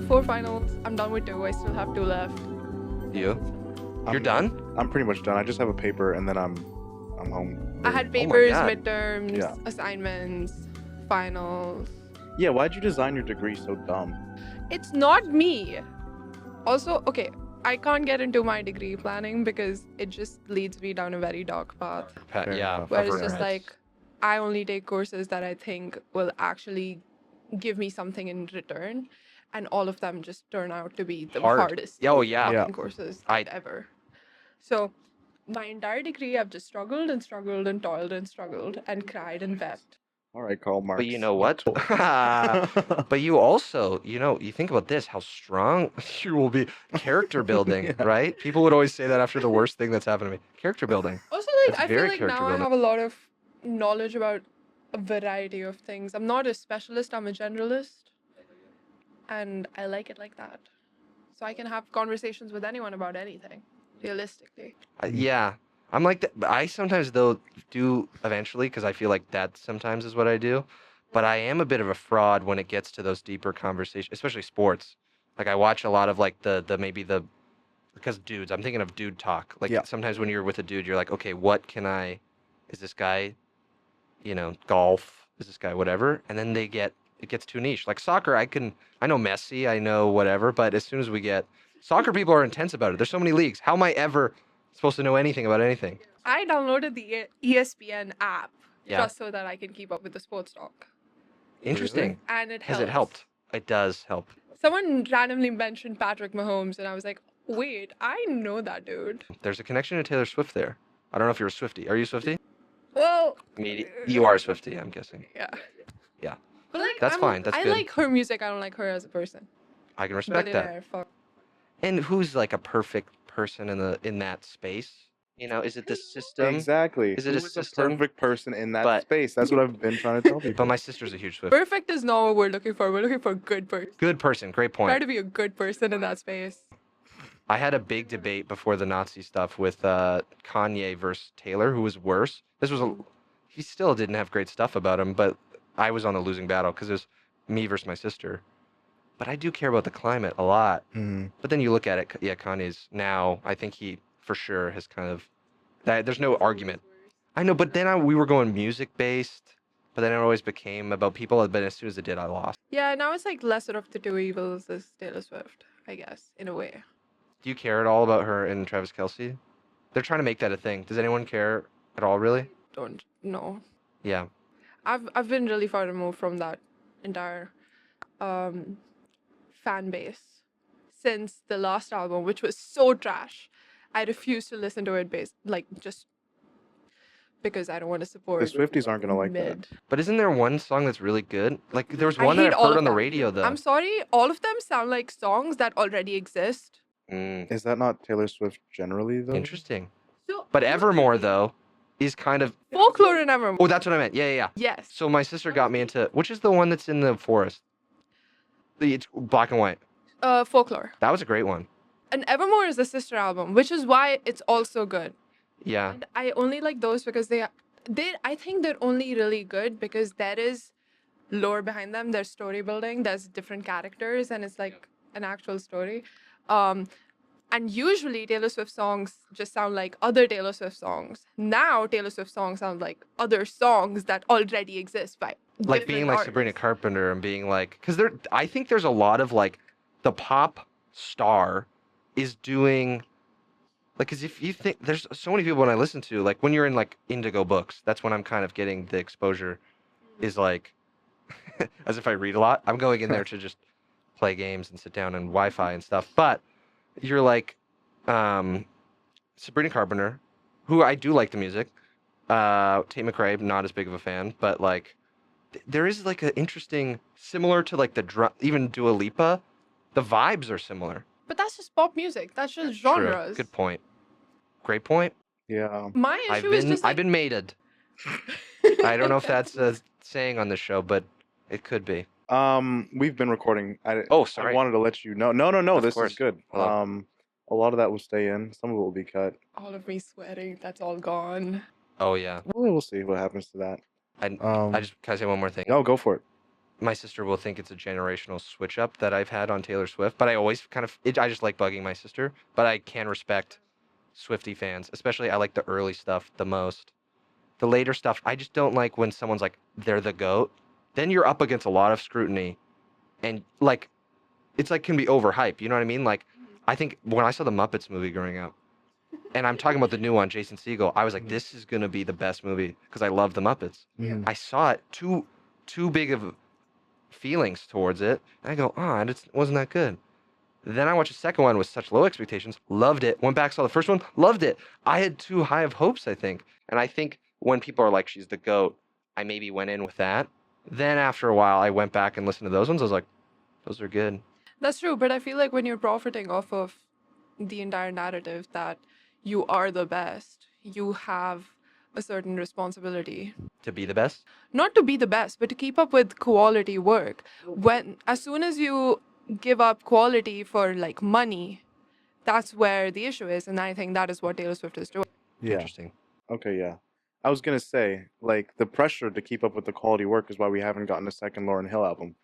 4 finals. I'm done with 2. I still have 2 left. You? You're I'm done? I'm pretty much done. I just have a paper and then I'm home. I had my papers, God. midterms, Yeah. assignments, finals. Yeah, why'd you design your degree so dumb? It's not me. Also, okay, I can't get into my degree planning because it just leads me down a very dark path. Fair Yeah. enough. Where I've it's heard just that. like, I only take courses that I think will actually give me something in return. And all of them just turn out to be the Hard. hardest Oh, yeah. fucking Yeah. courses I- ever. So my entire degree, I've just struggled and struggled and toiled and struggled and cried and wept. All right, Karl Marx. But you know what? But you also, you think about this, how strong you will be. Character building, Yeah. right? People would always say that after the worst thing that's happened to me. Character building. Also, It's I feel very like character now I building. have a lot of knowledge about a variety of things. I'm not a specialist, I'm a generalist. And I like it like that. So I can have conversations with anyone about anything, realistically. Yeah. I'm like that. But I sometimes, though, do eventually, because I feel like that sometimes is what I do. But I am a bit of a fraud when it gets to those deeper conversations, especially sports. Like I watch a lot of like because dudes, I'm thinking of dude talk. Like Yeah. sometimes when you're with a dude, you're like, okay, is this guy, golf? Is this guy whatever? And then it gets too niche. Like soccer, I know Messi, I know whatever, but as soon as we get, soccer people are intense about it. There's so many leagues. How am I ever supposed to know anything about anything? I downloaded the ESPN app Yeah. just so that I can keep up with the sports talk. Interesting. And it Has helps. it helped? It does help. Someone randomly mentioned Patrick Mahomes, and I was like, wait, I know that dude. There's a connection to Taylor Swift there. I don't know if you're a Swiftie. Are you a Swiftie? Well, You are a Swiftie, I'm guessing. yeah. Yeah. But like, That's fine, that's I good. like her music. I don't like her as a person. I can respect that. Billionaire, fuck. And who's like a perfect person in that space? Is it the system? Exactly. Is it Who a the system? perfect person in that But- space? That's what I've been trying to tell people. But my sister's a huge Swiftie. Perfect is not what we're looking for. We're looking for a good person. Good person, great Try point. to be a good person in that space. I had a big debate before the Nazi stuff with Kanye versus Taylor, who was worse. He still didn't have great stuff about him, but I was on the losing battle because it was me versus my sister. But I do care about the climate a lot. Mhm. But then you look at it, yeah, Kanye's now, I think he for sure has kind of, there's no argument. I know, but then we were going music-based, but then it always became about people, but as soon as it did, I lost. Yeah, now it's like lesser of the two evils is Taylor Swift, I guess, in a way. Do you care at all about her and Travis Kelce? They're trying to make that a thing. Does anyone care at all, really? Don't know. Yeah. I've been really far removed from that entire fan base since the last album, which was so trash. I refuse to listen to it just because I don't want to support The Swifties aren't gonna like that. mid. But isn't there one song that's really good? Like, there was I one that hate I've all heard of on the them. radio, though. I'm sorry, all of them sound like songs that already exist. Is that not Taylor Swift generally though? Interesting. So, But Evermore, though, is kind of... Folklore and Evermore. Oh, that's what I meant. Yeah. Yes. So my sister got me into... Which is the one that's in the forest? It's black and white. Folklore. That was a great one. And Evermore is the sister album, which is why it's also good. Yeah. And I only like those because I think they're only really good because there is lore behind them. There's story building. There's different characters, and it's like an actual story. And usually Taylor Swift songs just sound like other Taylor Swift songs. Now Taylor Swift songs sound like other songs that already exist by Like being different like artists. Sabrina Carpenter and being like... Because I think there's a lot of like... The pop star is doing... Like, because if you think... There's so many people when I listen to... Like, when you're in like Indigo Books, that's when I'm kind of getting the exposure. Is like... as if I read a lot. I'm going in there to just play games and sit down and Wi-Fi and stuff. But you're like Sabrina Carpenter, who I do like the music. Tate McRae, not as big of a fan, but like there is like an interesting, similar to like the drum, even Dua Lipa, the vibes are similar. But that's just pop music. That's just True. genres. Good point. Great point. Yeah. My issue is just I've been mated. I don't know if that's a saying on the show, but it could be. We've been recording. Oh, I sorry. wanted to let you know. No. Of This course. is good. Hello. A lot of that will stay in. Some of it will be cut. all of me sweating. That's all gone. Oh yeah. Well, we'll see what happens to that. I just can I say one more thing? No, go for it. my sister will think it's a generational switch up that I've had on Taylor Swift, but I always I just like bugging my sister, but I can respect Swiftie fans, especially I like the early stuff the most. The later stuff, I just don't like when someone's like, they're the GOAT. Then you're up against a lot of scrutiny and like, it's like can be overhyped. You know what I mean? Like, I think when I saw the Muppets movie growing up, and I'm talking about the new one, Jason Segel, I was like, this is going to be the best movie because I love the Muppets. I saw it, too big of feelings towards it. And I go, oh, it wasn't that good. Then I watched the second one with such low expectations, loved it. Went back, saw the first one, loved it. I had too high of hopes, I think. And I think when people are like, she's the GOAT, I maybe went in with that. Then after a while, I went back and listened to those ones. I was like, those are good. That's true, but I feel like when you're profiting off of the entire narrative that you are the best, you have a certain responsibility. To be the best? Not to be the best, but to keep up with quality work. As soon as you give up quality for like money, that's where the issue is, and I think that is what Taylor Swift is doing. Yeah. Interesting. Okay, yeah. I was gonna say, like, the pressure to keep up with the quality work is why we haven't gotten a second Lauryn Hill album.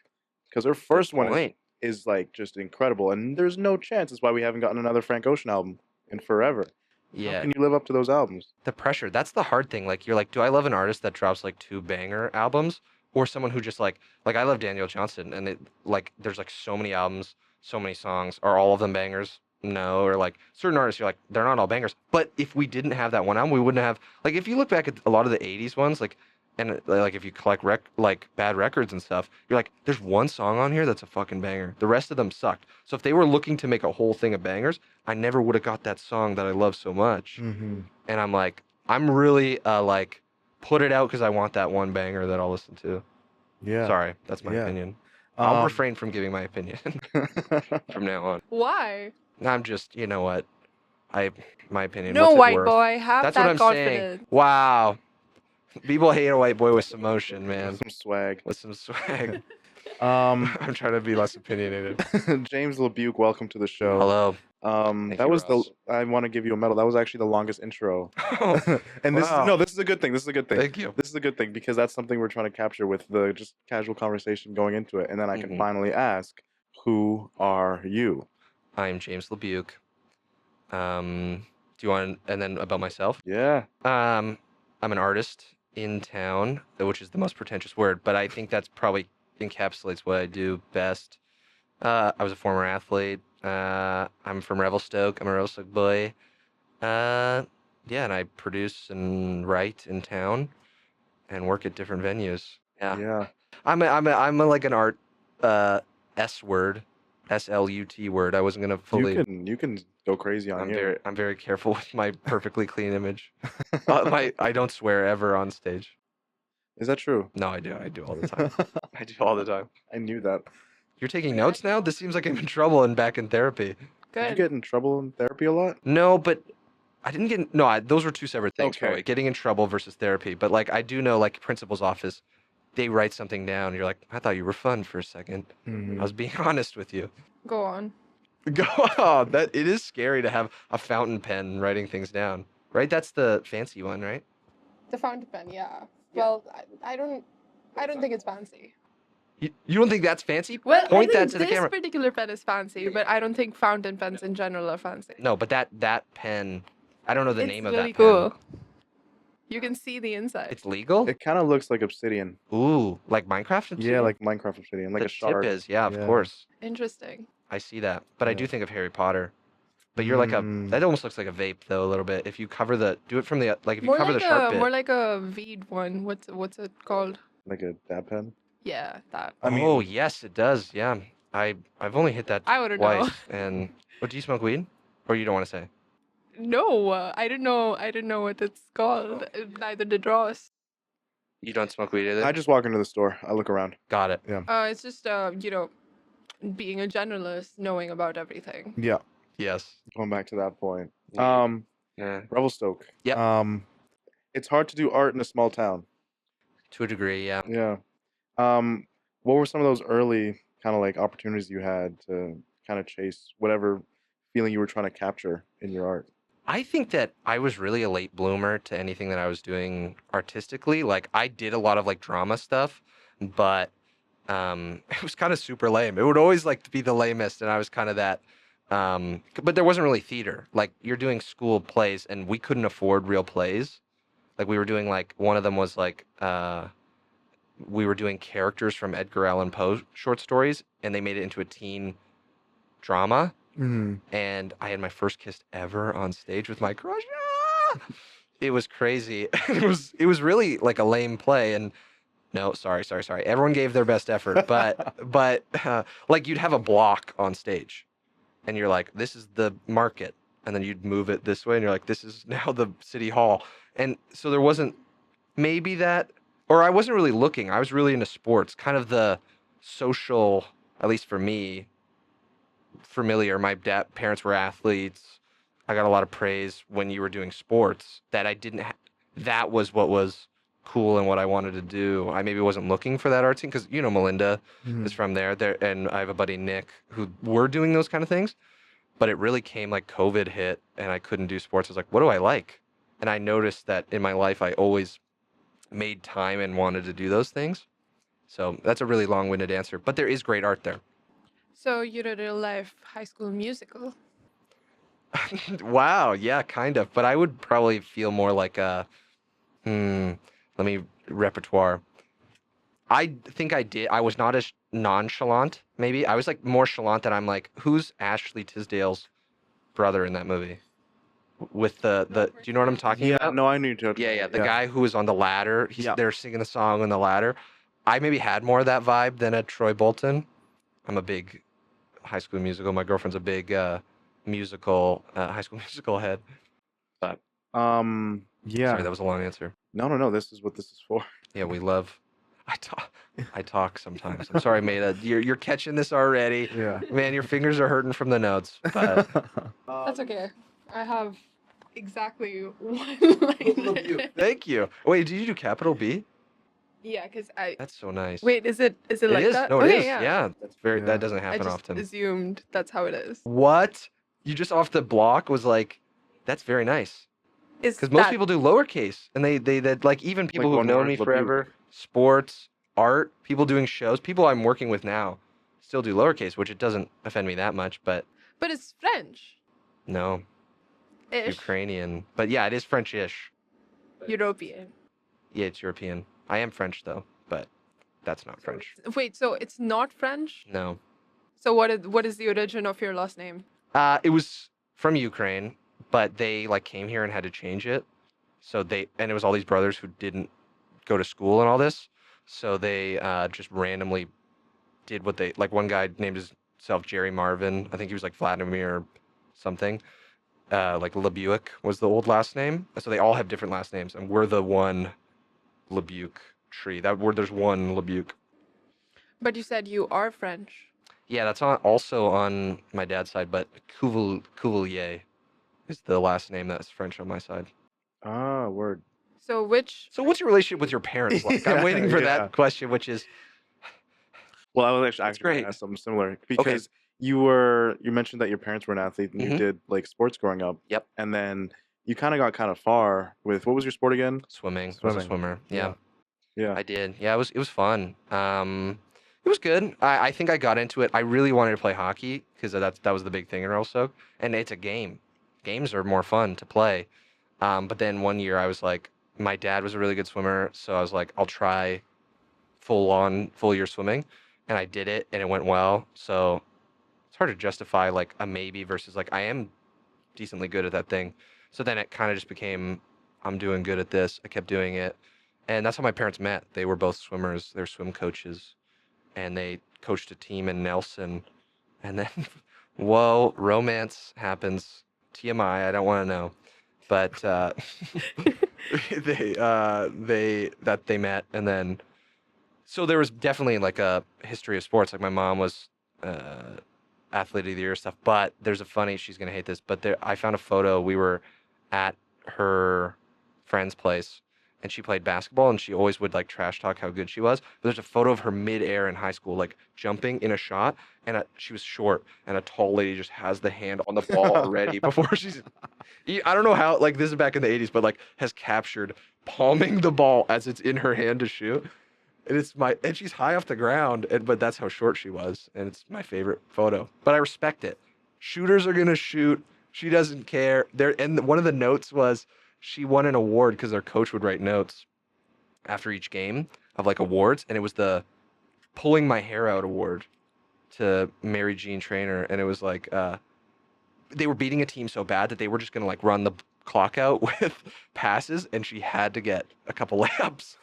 Because her first one point. is like just incredible, and there's no chance that's why we haven't gotten another Frank Ocean album in forever. How Yeah. can you live up to those albums? The pressure, that's the hard thing. Like, you're like, do I love an artist that drops like 2 banger albums? Or someone who just like I love Daniel Johnston, and it like there's like so many albums, so many songs. Are all of them bangers? No. Or like certain artists, you're like, they're not all bangers. But if we didn't have that one album, we wouldn't have like if you look back at a lot of the 80s ones, like and like if you collect like bad records and stuff, you're like, there's one song on here that's a fucking banger. The rest of them sucked. So if they were looking to make a whole thing of bangers, I never would have got that song that I love so much. Mm-hmm. And I'm like, I'm really like, put it out because I want that one banger that I'll listen to. Yeah. Sorry, that's my Yeah. opinion. I'll refrain from giving my opinion from now on. Why? I'm just, you know what? My opinion. No, what's it white worth? boy, have That's that what I'm confidence. saying. Wow. People hate a white boy with some motion, man. Some swag. With some swag. Um, I'm trying to be less opinionated. James LeBuke, welcome to the show. Hello. That you, was Ross. I want to give you a medal. That was actually the longest intro. And this Wow. this is a good thing. This is a good thing. Thank you. This is a good thing because that's something we're trying to capture with the just casual conversation going into it. And then I can Mhm. finally ask, who are you? I'm James LeBuke. Do you want, and then about myself? Yeah. I'm an artist in town, which is the most pretentious word, but I think that's probably encapsulates what I do best. I was a former athlete. I'm from Revelstoke. I'm a Revelstoke boy. Yeah, and I produce and write in town and work at different venues. Yeah. Yeah. I'm like an art S word, SLUT word. I wasn't gonna fully. You can go crazy on here. I'm very careful with my perfectly clean image. I don't swear ever on stage. Is that true? No, I do all the time. I do all the time. I knew that. You're taking notes now? This seems like I'm in trouble and back in therapy. Did you Good. get in trouble in therapy a lot? No, but I didn't get. No, those were two separate things. By the Okay. way. Getting in trouble versus therapy. But like, I do know, like, principal's office, they write something down. And you're like, I thought you were fun for a second. Mhm. I was being honest with you. Go on. Go on. That it is scary to have a fountain pen writing things down, right? That's the fancy one, right? The fountain pen, yeah. Well, I don't think it's fancy. You don't think that's fancy? Well, Point I that think to the this camera. particular pen is fancy, but I don't think fountain pens in general are fancy. No, but that pen, I don't know the It's name of really that pen. cool. You can see the inside. It's legal? It kind of looks like obsidian. Ooh, like Minecraft? Yeah, like Minecraft obsidian, like the a shard. tip is, yeah, of Yeah. course. Interesting. I see that. But I Yeah. do think of Harry Potter. But you're like that almost looks like a vape though a little bit. If you cover do it from the, like if you cover the sharp bit. More like a Veed one. What's it called? Like a dab pen. Yeah, that. I mean- Oh, yes, it does. Yeah. I've only hit that I wouldn't know. twice. And what, do you smoke weed? Or you don't want to say? No, I didn't know. I didn't know what it's called. Neither did Ross. You don't smoke weed either? I just walk into the store. I look around. Got it. It's just being a generalist, knowing about everything. Yeah. Yes. Going back to that point. Yeah. Revelstoke. Yep. It's hard to do art in a small town. To a degree, yeah. Yeah. What were some of those early kind of like opportunities you had to kind of chase whatever feeling you were trying to capture in your art? I think that I was really a late bloomer to anything that I was doing artistically. Like, I did a lot of like drama stuff, but It was kind of super lame. It would always like to be the lamest, and I was kind of that. But there wasn't really theater. Like you're doing school plays, and we couldn't afford real plays. Like we were doing like one of them was like we were doing characters from Edgar Allan Poe short stories, and they made it into a teen drama. Mhm. And I had my first kiss ever on stage with my crush. Ah! It was crazy. It was really like a lame play. And no, sorry. Everyone gave their best effort, but like you'd have a block on stage, and you're like, this is the market, and then you'd move it this way, and you're like, this is now the city hall, and so there wasn't maybe that, or I wasn't really looking. I was really into sports, kind of the social, at least for me, familiar. My parents were athletes. I got a lot of praise when you were doing sports that I didn't. That was what was cool and what I wanted to do. I maybe wasn't looking for that art scene because Melinda is from there. And I have a buddy Nick who were doing those kind of things. But it really came like COVID hit and I couldn't do sports. I was like, what do I like? And I noticed that in my life I always made time and wanted to do those things. So that's a really long-winded answer, but there is great art there. So you did a real life High School Musical. Wow, yeah, kind of. But I would probably feel more like a, let me repertoire. I think I did. I was not as nonchalant, maybe. I was like more chalant that I'm like, who's Ashley Tisdale's brother in that movie? With the do you know what I'm talking Yeah, about? no, I knew to. Yeah, the guy who was on the ladder. Yeah. They're singing the song on the ladder. I maybe had more of that vibe than a Troy Bolton. I'm a big High School Musical. My girlfriend's a big musical High School Musical head. But Yeah. sorry, that was a long answer. No. This is what this is for. Yeah, we love. I talk sometimes. I'm sorry, Maydha. You're catching this already. Yeah. Man, your fingers are hurting from the notes. But That's okay. I have exactly one line. thank you. Wait, did you do capital B? Yeah, because I. That's so nice. Wait, is it it like is. that? No, it Okay, is. yeah. Yeah, that's very. Yeah. That doesn't I happen just often. assumed that's how it is. What? You just off the block was like, that's very nice. Is Because most that- people do lowercase, and they like even people Like who've one known word, me LeBuke. forever, sports, art, people doing shows, people I'm working with now, still do lowercase, which it doesn't offend me that much, but But it's French. no, Ish. Ukrainian. But yeah, it is French-ish. European. Yeah, it's European. I am French though, but that's not French. Wait, so it's not French? No. So what is the origin of your last name? It was from Ukraine, but they like came here and had to change it. So and it was all these brothers who didn't go to school and all this. So they just randomly did what they like. One guy named himself Jerry Marvin. I think he was like Vladimir something. Like LeBuke was the old last name. So they all have different last names, and we're the one LeBuke tree. There's one LeBuke. But you said you are French. Yeah, that's also on my dad's side, but Cuvelier is the last name that's French on my side. Ah, word. So which So what's your relationship with your parents like? I'm waiting for Yeah. that question, which is Well, I was actually great. going to ask something similar because you mentioned that your parents were an athlete and you Mhm. did like sports growing up. Yep. And then you kind of got kind of far with what was your sport again? swimming. I was a Swimming. swimmer. Yeah, Yeah. I did. Yeah, it was fun. It was good. I think I got into it. I really wanted to play hockey because that was the big thing in Revelstoke, and it's a game. Games are more fun to play. But then one year I was like, my dad was a really good swimmer, so I was like, I'll try full year swimming, and I did it, and it went well. So it's hard to justify like a maybe versus like I am decently good at that thing. So then it kind of just became, I'm doing good at this. I kept doing it, and that's how my parents met. They were both swimmers. They're swim coaches, and they coached a team in Nelson, and then whoa, romance happens. TMI. I don't want to know, but they met, and then so there was definitely like a history of sports. Like my mom was athlete of the year stuff, but there's a funny. She's gonna hate this, but I found a photo. We were at her friend's place, and she played basketball, and she always would like trash talk how good she was. But there's a photo of her midair in high school, like jumping in a shot, and she was short, and a tall lady just has the hand on the ball already before she's. I don't know how. Like this is back in the '80s, but like has captured palming the ball as it's in her hand to shoot. and she's high off the ground, but that's how short she was, and it's my favorite photo. But I respect it. Shooters are gonna shoot. She doesn't care. One of the notes was she won an award because their coach would write notes after each game of like awards, and it was the pulling my hair out award to Mary Jean Trainer, and it was like they were beating a team so bad that they were just gonna like run the clock out with passes, and she had to get a couple layups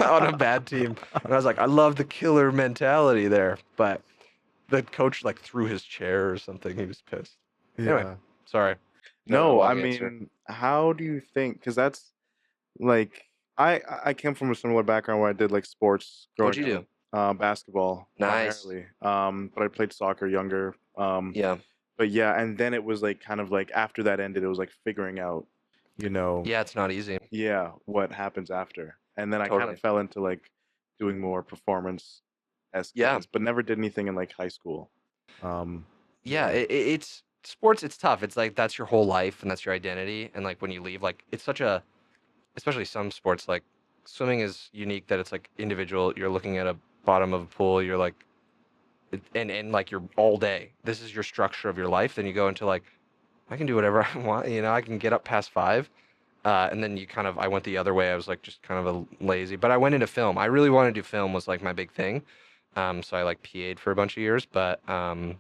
on a bad team. And I was like, I love the killer mentality there, but the coach like threw his chair or something. He was pissed. Anyway, sorry. No, I Long answer. mean, how do you think? Because that's like I came from a similar background where I did like sports growing What'd you do? up, basketball Nice. primarily. But I played soccer younger. Yeah. But yeah, and then it was like kind of like after that ended, it was like figuring out, Yeah, it's not easy. yeah, what happens after. And then I kind Totally. of fell into like doing more performance esque Yeah. things, but never did anything in like high school. Yeah, it's sports. It's tough. It's like that's your whole life and that's your identity. And like when you leave, like it's such a, especially some sports like swimming is unique that it's like individual. You're looking at a bottom of a pool. You're like, and like you're all day. This is your structure of your life. Then you go into like, I can do whatever I want. I can get up past 5. And then I went the other way. I was like just kind of a lazy, but I went into film. I really wanted to do film was like my big thing. So I like PA'd for a bunch of years, but I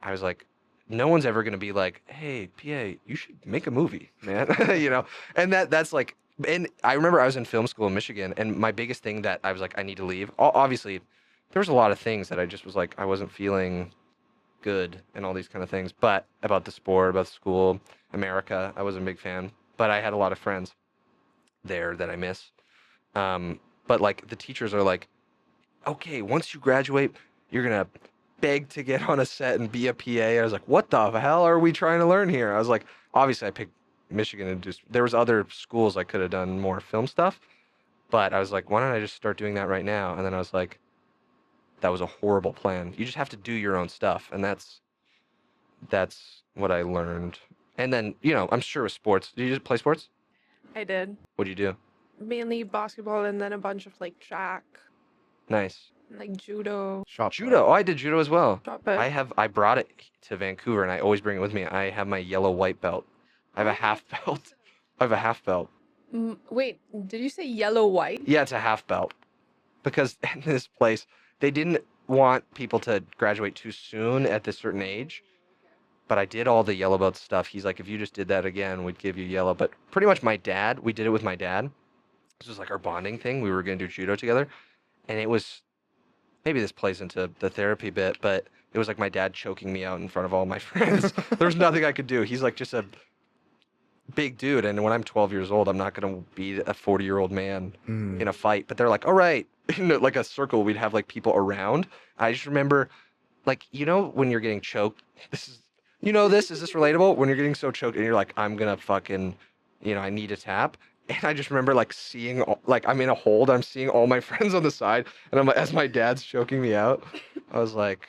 was like, no one's ever gonna be like, hey, PA, you should make a movie, man. And that's like, and I remember I was in film school in Michigan, and my biggest thing that I was like, I need to leave. Obviously, there was a lot of things that I just was like, I wasn't feeling good and all these kind of things, but about the sport, about school, America, I wasn't a big fan. But I had a lot of friends there that I miss. But like the teachers are like, okay, once you graduate, you're gonna beg to get on a set and be a PA. I was like, what the hell are we trying to learn here? I was like, obviously I picked Michigan and just there was other schools I could have done more film stuff, but I was like, why don't I just start doing that right now? And then I was like, that was a horrible plan. You just have to do your own stuff, and that's what I learned. And then I'm sure with sports. Did you just play sports? I did. What'd you do? Mainly basketball and then a bunch of like track, Nice. like judo. Shot Judo. Oh, I did judo as well. Shot put. I brought it to Vancouver and I always bring it with me. I have my yellow white belt. I have a half belt. I have a half belt. Wait, did you say yellow white? Yeah, it's a half belt. Because in this place, they didn't want people to graduate too soon at this certain age. But I did all the yellow belt stuff. He's like, if you just did that again, we'd give you yellow. But pretty much we did it with my dad. This was like our bonding thing. We were going to do judo together. And it was, maybe this plays into the therapy bit, but it was like my dad choking me out in front of all my friends. There's nothing I could do. He's like just a big dude. And when I'm 12 years old, I'm not going to be a 40-year-old man in a fight. But they're like, all right, in like a circle, we'd have like people around. I just remember, like, when you're getting choked, is this relatable? When you're getting so choked and you're like, I'm going to fucking, I need a tap. And I just remember like seeing, like I'm in a hold, I'm seeing all my friends on the side, and I'm like, as my dad's choking me out, I was like,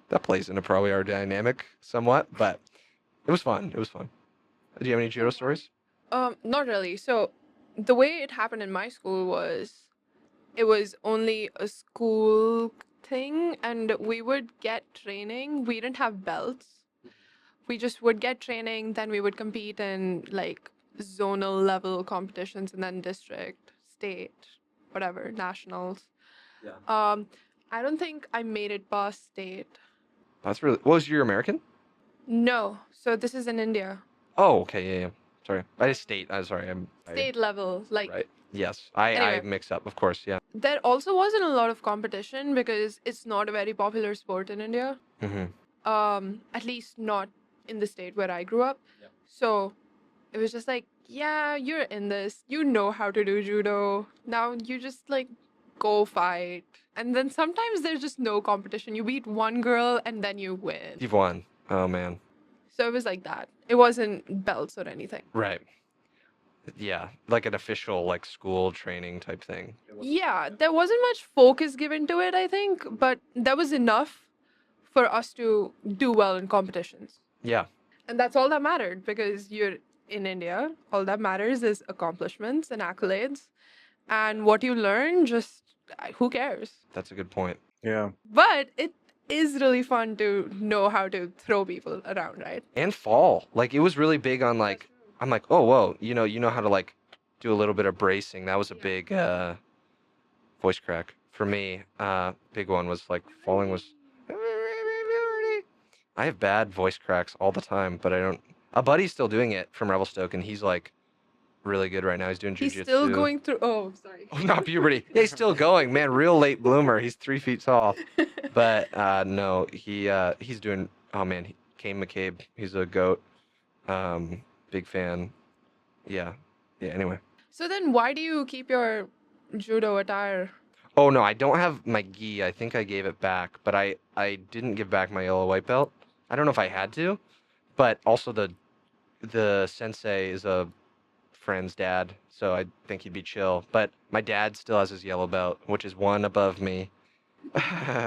that plays into probably our dynamic somewhat, but it was fun. It was fun. Do you have any judo stories? Not really. So the way it happened in my school was it was only a school thing and we would get training. We didn't have belts. We just would get training, then we would compete in like zonal level competitions and then district, state, whatever, nationals. Yeah. I don't think I made it past state. That's really. Was you American? No. So this is in India. Oh, okay, yeah. Sorry, I just state. I'm sorry. State level, like. Right. Yes, I Anyway. mix up. Of course, yeah. There also wasn't a lot of competition because it's not a very popular sport in India. Mm-hmm. At least not in the state where I grew up. Yep. So it was just like, yeah, you're in this. You know how to do judo. Now you just like go fight. And then sometimes there's just no competition. You beat one girl and then you win. You've won. Oh man. So it was like that. It wasn't belts or anything. Right. Yeah, like an official like school training type thing. Yeah, there wasn't much focus given to it, I think, but that was enough for us to do well in competitions. Yeah. And that's all that mattered because you're in India. All that matters is accomplishments and accolades. And what you learn just who cares? That's a good point. Yeah. But it is really fun to know how to throw people around, right? And fall. Like it was really big on like I'm like, oh whoa, you know how to like do a little bit of bracing. That was a big voice crack for me. Big one was like falling was. I have bad voice cracks all the time, but I don't. A buddy's still doing it from Revelstoke, and he's like really good right now. He's doing He's jujitsu. still going through. Oh, sorry. Oh, not puberty. Yeah, he's still going, man. Real late bloomer. He's 3 feet tall. But no, he's doing. Oh man, Kane McCabe. He's a goat. Big fan. Yeah. Yeah. Anyway. So then, why do you keep your judo attire? Oh no, I don't have my gi. I think I gave it back, but I didn't give back my yellow white belt. I don't know if I had to, but also the sensei is a friend's dad, so I think he'd be chill. But my dad still has his yellow belt, which is one above me.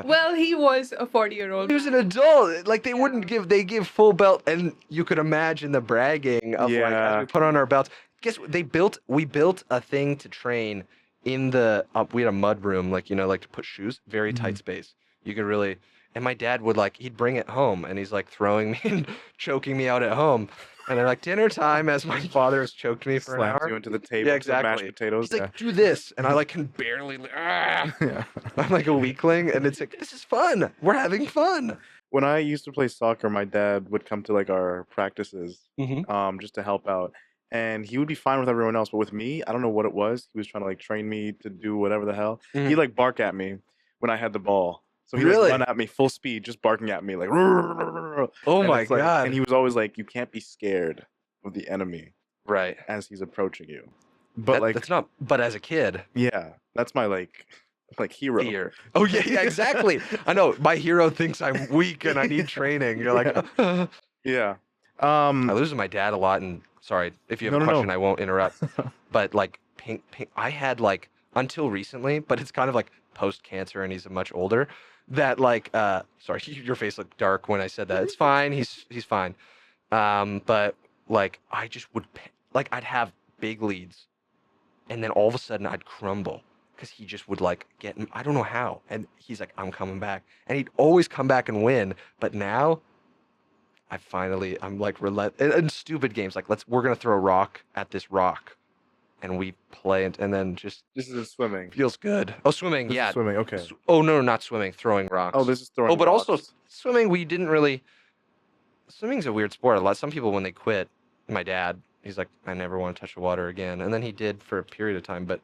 Well, he was a 40-year-old. He was an adult. Like they give full belt, and you could imagine the bragging of like as Yeah. we put on our belts. Guess what? We built a thing to train in the we had a mud room, like like to put shoes, very tight space. You could really. And my dad would he'd bring it home, and he's like throwing me and choking me out at home. And they're like dinner time, as my father has choked me for an Slams hour. you into the table. Yeah, with exactly. Mashed potatoes. He's like, do this, and I can barely. Yeah. I'm like a weakling, and it's like this is fun. We're having fun. When I used to play soccer, my dad would come to our practices, Mm-hmm. just to help out, and he would be fine with everyone else, but with me, I don't know what it was. He was trying to train me to do whatever the hell. Mhm. He'd bark at me when I had the ball. So he'd Really? run at me full speed, just barking at me Oh and my it's like- god. and he was always like, "You can't be scared of the enemy Right. as he's approaching you." But That's not. But as a kid, yeah, that's my hero. fear. Oh yeah, yeah, exactly. I know. My hero thinks I'm weak and I need training. You're like, Yeah. I lose my dad a lot. And sorry, if you have a No. question, I won't interrupt. But pink. I had until recently, but it's kind of post cancer, and he's much older. That sorry, your face looked dark when I said that. It's fine. He's fine. But I just would I'd have big leads, and then all of a sudden I'd crumble because he just would get I don't know how, and he's like, I'm coming back, and he'd always come back and win. But now I'm relent in stupid games we're gonna throw a rock at this rock, and we play and then just This is swimming. feels good. Oh, swimming, This is yeah. swimming. Okay. Oh no, not swimming, throwing rocks. Oh, this is throwing. Oh, but also rocks. swimming, we didn't really. Swimming's a weird sport. Some people, when they quit, my dad, he's like, I never want to touch the water again. And then he did for a period of time, but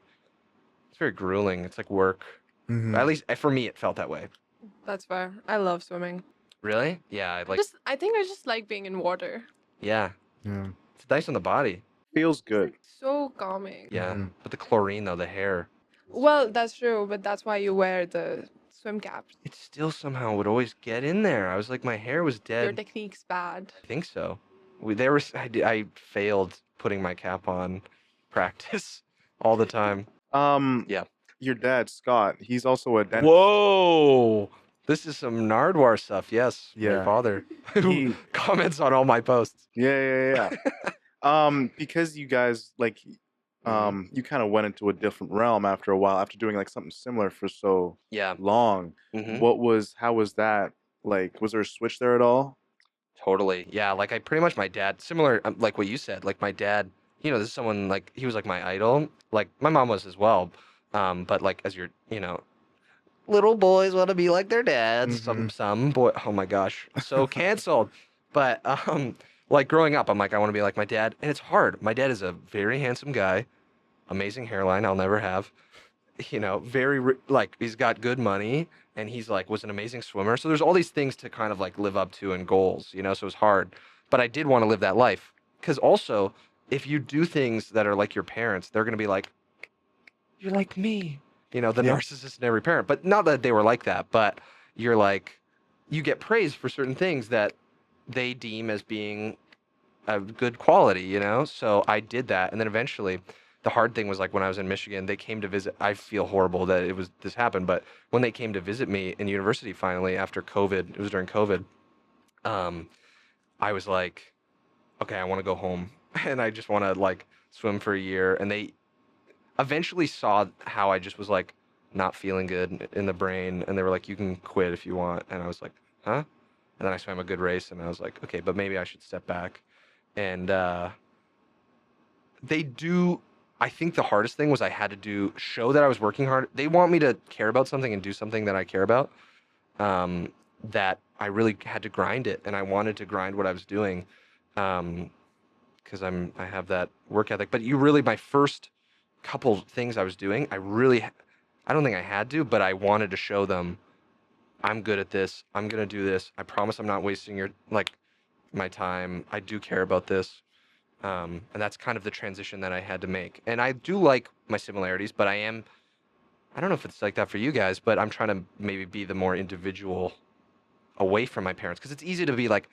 it's very grueling. It's like work. Mhm. At least for me, it felt that way. That's fair. I love swimming. Really? Yeah, I think I just like being in water. yeah. Yeah. It's nice on the body. Feels good. So calming. Yeah. Mhm. But the chlorine, though, the hair, Well, that's true, but that's why you wear the swim caps. it still somehow would always get in there. I was like, my hair was Your dead. technique's bad. I think so. I failed putting my cap on practice all the time. Yeah. Your dad, Scott, he's also a dentist. Whoa! This is some Nardwar stuff. Yes, Yeah. my father who He- comments on all my posts. Yeah. Because you guys you kind of went into a different realm after a while, after doing something similar for so Yeah. long. Hmm. How was that? Was there a switch there at all? Totally. Yeah. I pretty much my dad, similar like what you said. My dad, this is someone he was my idol. My mom was as well. But as you're, little boys want to be like their dads. Some boy. Oh my gosh, so canceled. But growing up, I'm I want to be like my dad, and it's hard. My dad is a very handsome guy, amazing hairline I'll never have. Very he's got good money, and he's was an amazing swimmer. So there's all these things to kind of live up to and goals, so it's hard. But I did want to live that life, because also if you do things that are like your parents, they're gonna be like, you're like me, the Yeah. narcissist in every parent. But not that they were like that, but you're you get praised for certain things that they deem as being a good quality, So I did that, and then eventually, the hard thing was when I was in Michigan, they came to visit. I feel horrible that this happened, but when they came to visit me in university finally after COVID, it was during COVID. I was like, okay, I want to go home, and I just want to swim for a year, and they eventually saw how I just was not feeling good in the brain, and they were like, you can quit if you want, and I was like, huh? And then I swam a good race, and I was like, okay, but maybe I should step back. And they do. I think the hardest thing was I had to show that I was working hard. They want me to care about something and do something that I care about. That I really had to grind it, and I wanted to grind what I was doing, because I have that work ethic. But my first couple things I was doing, I don't think I had to, but I wanted to show them I'm good at this. I'm gonna do this. I promise I'm not wasting my time. I do care about this. And that's kind of the transition that I had to make. And I do like my similarities, but I don't know if it's like that for you guys, but I'm trying to maybe be the more individual away from my parents. Because it's easy to be like,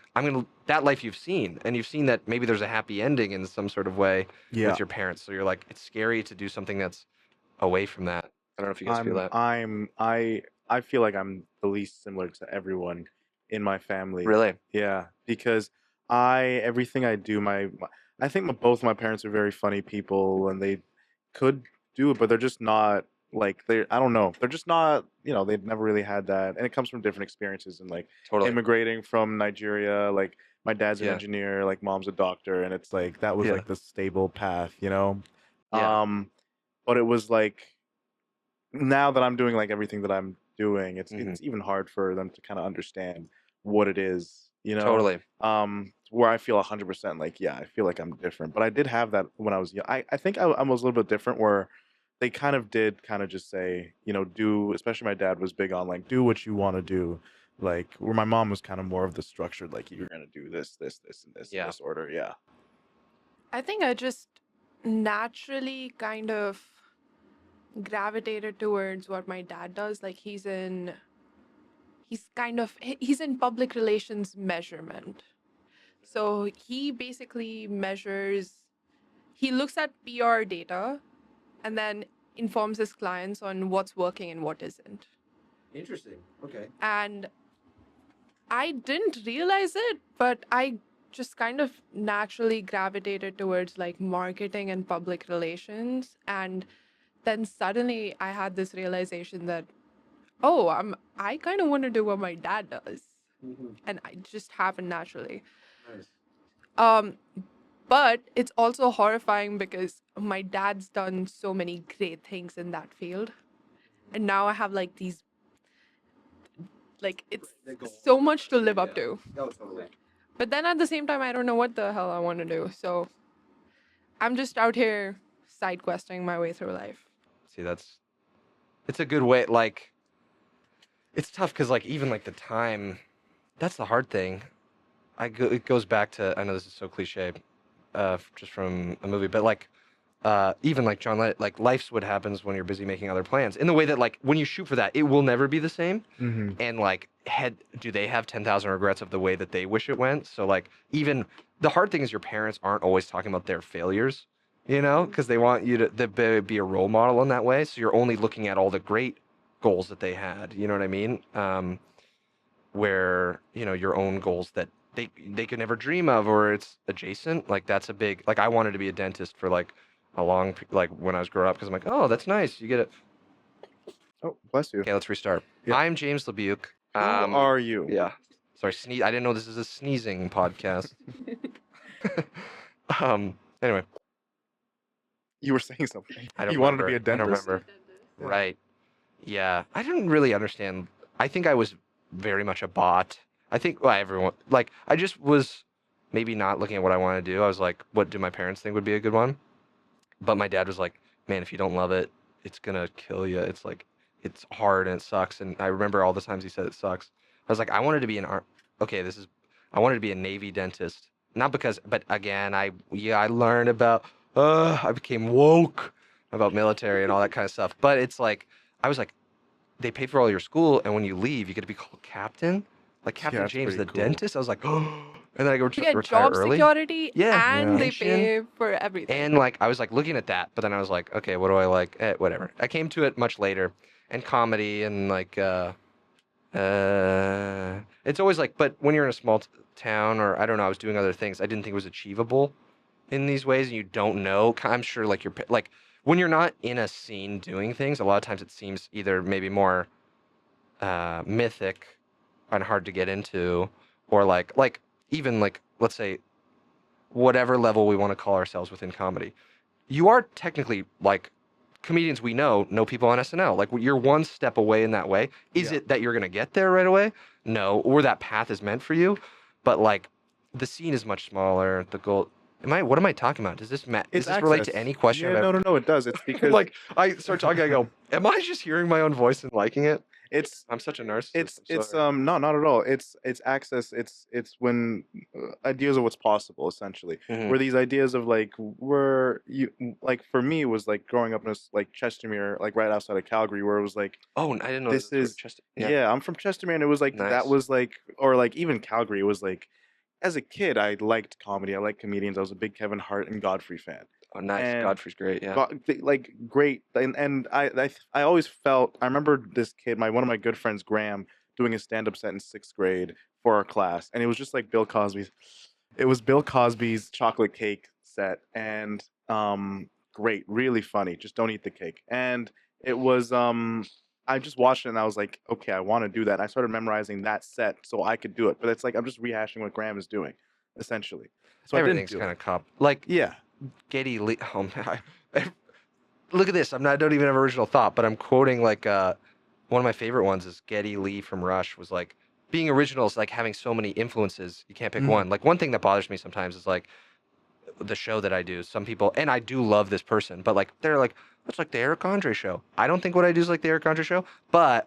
that life you've seen, and you've seen that maybe there's a happy ending in some sort of way with your parents. So you're like, it's scary to do something that's away from that. I don't know if you guys feel that. I feel like I'm the least similar to everyone in my family. Really? Yeah, because everything I do, I think both my parents are very funny people, and they could do it, but they're just not like I don't know. They're just not, they've never really had that, and it comes from different experiences, and like Totally. immigrating from Nigeria, like my dad's an Yeah. engineer, like mom's a doctor, and it's like that was Yeah. like the stable path, Yeah. But it was like now that I'm doing like everything that I'm doing, it's Mhm. it's even hard for them to kind of understand what it is, Totally. where I feel 100% like, yeah, I feel like I'm different. But I did have that when I was young. I think I was a little bit different, where they kind of did kind of just say, especially my dad was big on like, do what you want to do. Like, where my mom was kind of more of the structured, like, you're going to do this, this, this, and this in Yeah. this order. Yeah. I think I just naturally kind of gravitated towards what my dad does. Like he's in public relations measurement. So he basically he looks at PR data and then informs his clients on what's working and what isn't. Interesting. Okay. And I didn't realize it, but I just kind of naturally gravitated towards like marketing and public relations. And then suddenly I had this realization that, I kind of want to do what my dad does. Mm-hmm. And I just happened naturally. Nice. But it's also horrifying because my dad's done so many great things in that field. And now I have like these, like, it's so much to live up to. Oh, totally. But then at the same time, I don't know what the hell I want to do. So I'm just out here side questing my way through life. See, it's a good way. Like, it's tough because, like, even like the time, that's the hard thing. It goes back to, I know this is so cliche, just from a movie, but like, even like John Lennon, like, life's what happens when you're busy making other plans. In the way that, like, when you shoot for that, it will never be the same. Mm-hmm. And like, do they have 10,000 regrets of the way that they wish it went? So like, even the hard thing is your parents aren't always talking about their failures, because they want you to be a role model in that way. So you're only looking at all the great goals that they had. You know what I mean? Where your own goals that they could never dream of, or it's adjacent. Like, that's a big, like, I wanted to be a dentist for like a long, like, when I was growing up, because I'm like, oh, that's nice. You get it. Oh, bless you. Okay, let's restart. Yeah. I'm James LeBuke. Who are you? Yeah. Sorry, I didn't know this is a sneezing podcast. Anyway. You were saying something. I don't You wanted to be a remember. I don't dentist. remember. Right. Yeah. I didn't really understand. I think I was very much a bot. I think everyone, like, I just was maybe not looking at what I want to do. I was like, what do my parents think would be a good one? But my dad was like, man, if you don't love it, it's going to kill you. It's like, it's hard and it sucks. And I remember all the times he said it sucks. I was like, I wanted to be I wanted to be a Navy dentist. Not because, but again, I learned about, I became woke about military and all that kind of stuff. But it's like, I was like, they pay for all your school, and when you leave, you get to be called captain. Like Captain that's James, the pretty cool. dentist. I was like, oh, and then I go You get retire job early. security and they pension. pay for everything. And like, I was like looking at that, but then I was like, okay, what do I like? Whatever. I came to it much later, and comedy and like, it's always like, but when you're in a small town, or I don't know, I was doing other things. I didn't think it was achievable in these ways, and you don't know. I'm sure like when you're not in a scene doing things, a lot of times it seems either maybe more mythic and hard to get into, or like even like let's say whatever level we want to call ourselves within comedy, you are technically like comedians we know people on SNL. Like you're one step away in that way. Is Yeah. it that you're gonna get there right away? No, or that path is meant for you. But like the scene is much smaller. The goal. What am I talking about? Does this It's relate to access. any question? Yeah, no, it does. It's because like I start talking, I go, am I just hearing my own voice and liking it? it's I'm such a narcissist. it's sorry. no, not at all. It's access. It's when ideas of what's possible essentially. Mhm. Where these ideas of like where you like for me was like growing up in like Chestermere, like right outside of Calgary, where it was like Oh, I didn't know this this was is just yeah. I'm from Chestermere, and it was like that Nice. was like or like even Calgary. It was like as a kid I liked comedy. I liked comedians. I was a big Kevin Hart and Godfrey fan. Oh, nice. And Godfrey's great. Yeah. like great and I always felt I remember this kid one of my good friends Graham doing a stand-up set in 6th grade for our class, and it was just like Bill Cosby's chocolate cake set, and great, really funny, just don't eat the cake. And it was I just watched it and I was like, okay, I want to do that. And I started memorizing that set so I could do it, but it's like I'm just rehashing what Graham is doing essentially, so I didn't Everything's do kind it. of like Yeah. Getty Lee. Oh man, look at this. I don't even have original thought, but I'm quoting like one of my favorite ones is Getty Lee from Rush was like being original is like having so many influences. You can't pick Mhm. one. Like one thing that bothers me sometimes is like the show that I do. Some people, and I do love this person, but like they're like, it's like the Eric Andre show. I don't think what I do is like the Eric Andre show, but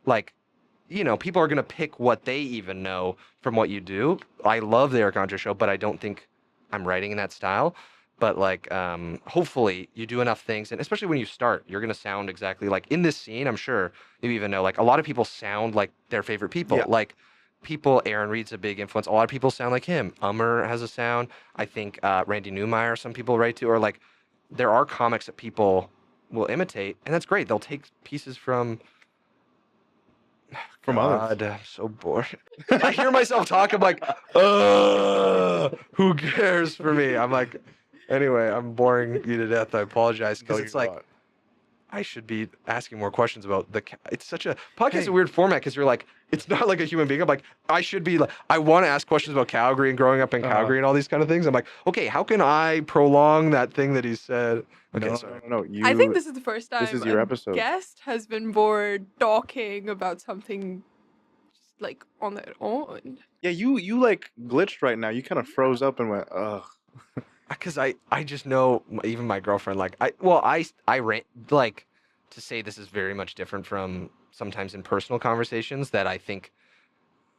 like, people are gonna pick what they even know from what you do. I love the Eric Andre show, but I don't think I'm writing in that style. But like, hopefully you do enough things, and especially when you start, you're gonna sound exactly like in this scene. I'm sure you even know like a lot of people sound like their favorite people. Yeah. Like people, Aaron Reed's a big influence. A lot of people sound like him. Ummer has a sound. I think Randy Newmeyer, some people write to, or like there are comics that people will imitate, and that's great. They'll take pieces from Others. God, I'm so bored. I hear myself talk. I'm like, who cares for me? I'm like, anyway, I'm boring you to death. I apologize because No, it's you're like not. I should be asking more questions about It's such a podcast. Is Hey. a weird format because you're like, it's not like a human being. I'm like, I should be like, I want to ask questions about Calgary and growing up in Calgary and all these kind of things. I'm like, okay, how can I prolong that thing that he said? Okay, sorry. No. I think this is the first time This is your a episode. guest has been bored talking about something just like on their own. Yeah, you like glitched right now. You kind of froze up and went, ugh. Because I just know even my girlfriend like I like to say this is very much different from sometimes in personal conversations that I think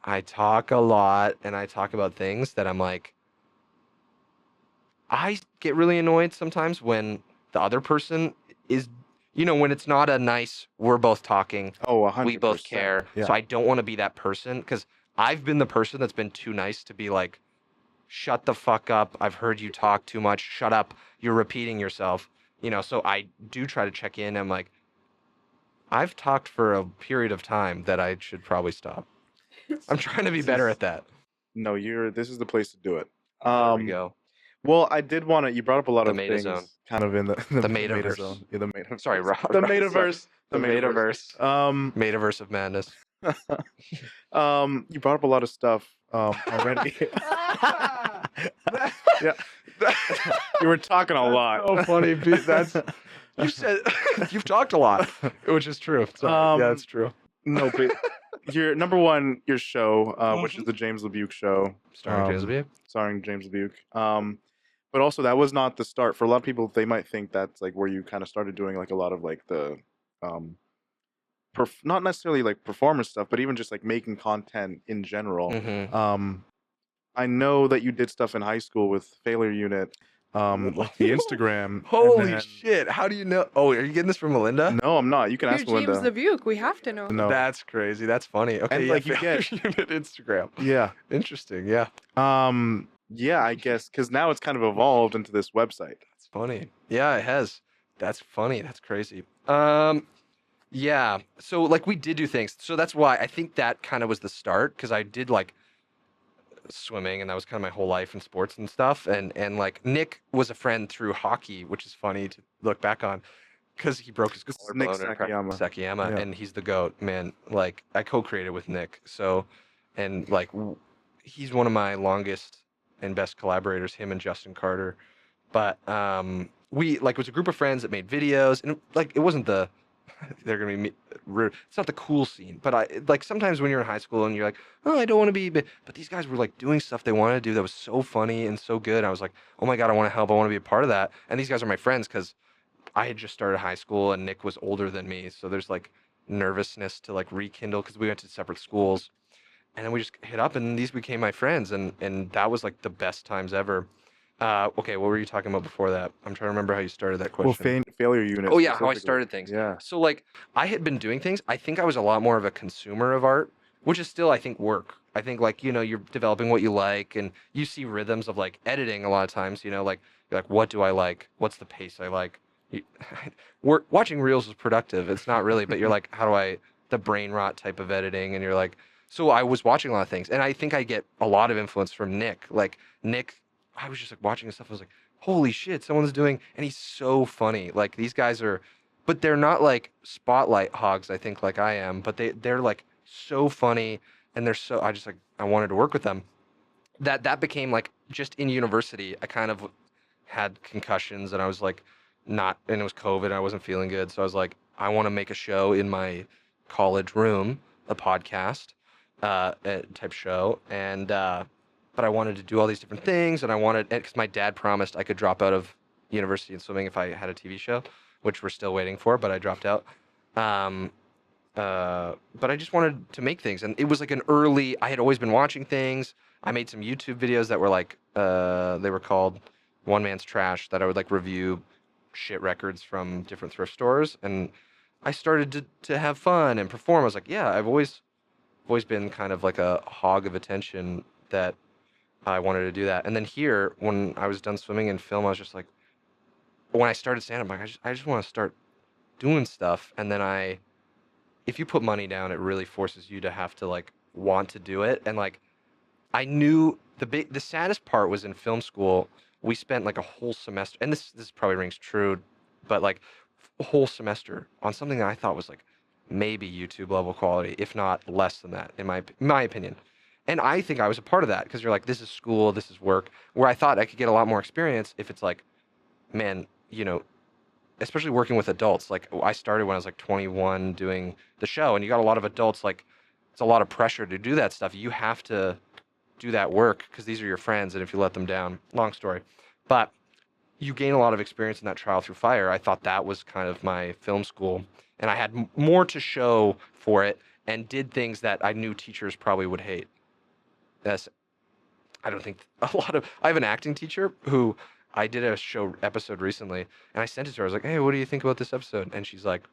I talk a lot and I talk about things that I'm like I get really annoyed sometimes when the other person is when it's not a nice we're both talking, Oh, we 100%. both care. Yeah. So I don't want to be that person because I've been the person that's been too nice to be like shut the fuck up. I've heard you talk too much. Shut up. You're repeating yourself. So I do try to check in. I'm like, I've talked for a period of time that I should probably stop. I'm trying to be better at that. No, this is the place to do it. There we go. Well, I did want to. You brought up a lot The of Maydha things, zone. kind of in the Metaverse. zone. Yeah, the metaverse. Sorry, Rob. The metaverse. The Metaverse. Metaverse. Metaverse of madness. You brought up a lot of stuff already. Yeah, you were talking a lot. So funny. You said you've talked a lot, which is true. Sorry. Yeah, it's true. No, but your number one, your show, which is the James LeBuke Show, Starring James LeBuke. starring James LeBuke. But also that was not the start. For a lot of people, they might think that's like where you kind of started doing like a lot of like the, not necessarily like performance stuff, but even just like making content in general. Mhm. I know that you did stuff in high school with Failure Unit, like the Instagram. Holy shit! How do you know? Oh, are you getting this from Melinda? No, I'm not. You can You're ask James Melinda. LeBuke. We have to know. No. That's crazy. That's funny. Okay, And, yeah, like, you get- Unit Instagram. Yeah. Interesting. Yeah, Yeah, I guess because now it's kind of evolved into this website. that's funny. Yeah, it has. That's funny. That's crazy. Yeah. So like we did do things. So that's why I think that kind of was the start because I did like swimming, and that was kind of my whole life in sports and stuff. And like Nick was a friend through hockey, which is funny to look back on because he broke his This is Nick collarbone in Sakayama. Yeah. and he's the goat, man. Like I co-created with Nick, so and like he's one of my longest and best collaborators, him and Justin Carter. But we like it was a group of friends that made videos, and like it wasn't the they're gonna be it's not the cool scene, but I like sometimes when you're in high school and you're like, oh, I don't want to be, but these guys were like doing stuff they wanted to do that was so funny and so good. I was like, oh my god, I want to help, I want to be a part of that. And these guys are my friends because I had just started high school and Nick was older than me, so there's like nervousness to like rekindle because we went to separate schools, and then we just hit up, and these became my friends, and that was like the best times ever. Okay, what were you talking about before that? I'm trying to remember how you started that Well, question. failure unit. Oh yeah, how I specifically. started things. Yeah. So like I had been doing things. I think I was a lot more of a consumer of art, which is still I think work. I think like you're developing what you like, and you see rhythms of like editing a lot of times. Like you're like, what do I like? What's the pace I like? You, watching reels is productive. It's not really, but you're like, how do I the brain rot type of editing? And you're like, so I was watching a lot of things, and I think I get a lot of influence from Nick. Like Nick, I was just like watching his stuff. I was like, holy shit, someone's doing, and he's so funny. Like these guys are, but they're not like spotlight hogs. I think like I am, but they're like so funny, and they're so. I wanted to work with them. That became like just in university. I kind of had concussions, and I was like not, and it was COVID. And I wasn't feeling good, so I was like, I want to make a show in my college room, a podcast type show, and but I wanted to do all these different things, and I wanted because my dad promised I could drop out of university in swimming if I had a TV show, which we're still waiting for, but I dropped out. But I just wanted to make things, and it was like an early. I had always been watching things. I made some YouTube videos that were like they were called One Man's Trash, that I would like review shit records from different thrift stores, and I started to have fun and perform. I was like, yeah, I've always been kind of like a hog of attention that I wanted to do that. And then here, when I was done swimming and film, I was just like, when I started stand-up, like, I just want to start doing stuff. And then if you put money down, it really forces you to have to like want to do it. And like, I knew the saddest part was in film school, we spent like a whole semester, and this probably rings true, but like a whole semester on something that I thought was like maybe YouTube level quality, if not less than that, in my opinion. And I think I was a part of that because you're like, this is school, this is work. Where I thought I could get a lot more experience if it's like, man, especially working with adults. Like I started when I was like 21 doing the show, and you got a lot of adults. Like it's a lot of pressure to do that stuff. You have to do that work because these are your friends, and if you let them down, long story. But you gain a lot of experience in that trial through fire. I thought that was kind of my film school, and I had more to show for it, and did things that I knew teachers probably would hate. I don't think a lot of. I have an acting teacher who I did a show episode recently, and I sent it to her. I was like, "Hey, what do you think about this episode?" And she's like,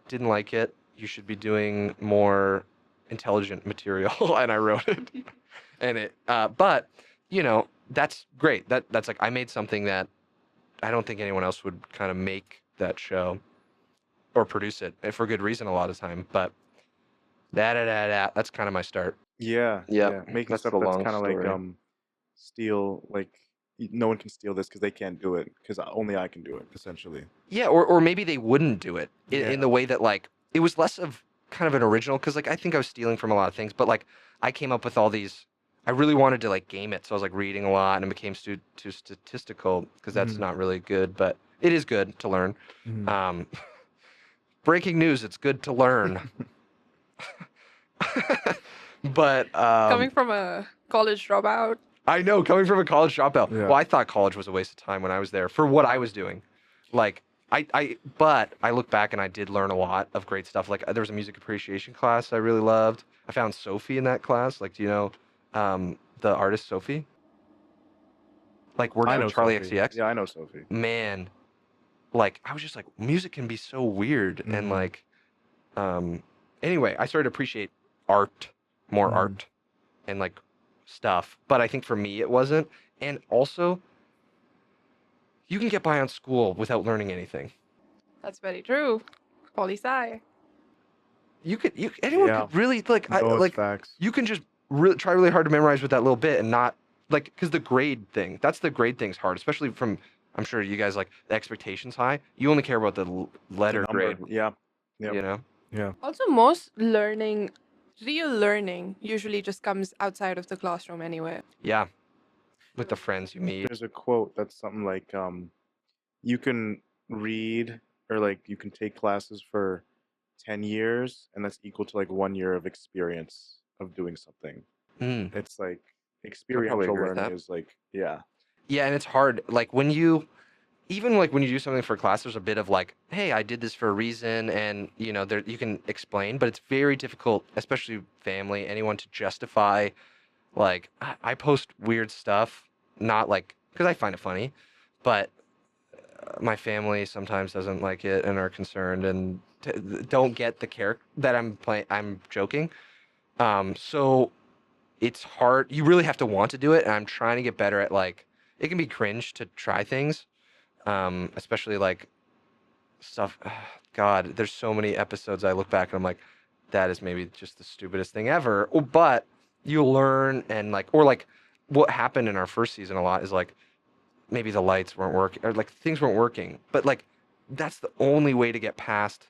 "Didn't like it. You should be doing more intelligent material." And I wrote it, and but that's great. That's like I made something that I don't think anyone else would kind of make that show or produce it, and for good reason a lot of time. But that's kind of my start. Yeah. Yep, Yeah. Making that's stuff the that's long kind of like story. steal like no one can steal this because they can't do it because only I can do it essentially. Yeah, or maybe they wouldn't do it in Yeah. the way that like it was less of kind of an original because like I think I was stealing from a lot of things, but like I came up with all these. I really wanted to like game it, so I was like reading a lot and it became too statistical because that's Mhm. not really good, but it is good to learn. Mhm. Breaking news: it's good to learn. But Coming from a college dropout. I know, coming from a college dropout. Yeah. Well, I thought college was a waste of time when I was there for what I was doing. Like, but I look back and I did learn a lot of great stuff. Like, there was a music appreciation class I really loved. I found Sophie in that class. Like, do you know the artist Sophie? Like, worked I for know Charlie Sophie. XCX. Yeah, I know Sophie. Man, like, I was just like, music can be so weird. And Mhm. like, anyway, I started to appreciate art, more Mhm. art, and like stuff. But I think for me it wasn't. And also, you can get by on school without learning anything. That's very true. Poli sci. Anyone Yeah. could really like No, it's like facts. you can just try really hard to memorize with that little bit and not like because the grade thing's hard, especially from I'm sure you guys like the expectations high. You only care about the The letter number. grade, Yeah. Yep. you know. Yeah. Also, most learning, real learning, usually just comes outside of the classroom anyway. Yeah, with the friends you meet. There's a quote that's something like, you can read or like you can take classes for 10 years and that's equal to like 1 year of experience of doing something. Mm. It's like probably experiential agree with learning that. is like, yeah. Yeah, and it's hard. Like when you even like when you do something for class, there's a bit of like, hey, I did this for a reason, and you know, there you can explain, but it's very difficult, especially family, anyone to justify. Like I post weird stuff, not like because I find it funny, but my family sometimes doesn't like it and are concerned and don't get the character that I'm playing. I'm joking. So it's hard. You really have to want to do it, and I'm trying to get better at like. It can be cringe to try things, especially like stuff. God, there's so many episodes I look back and I'm like, that is maybe just the stupidest thing ever. But you learn and like, or like, what happened in our first season a lot is like maybe the lights weren't working or like things weren't working, but like that's the only way to get past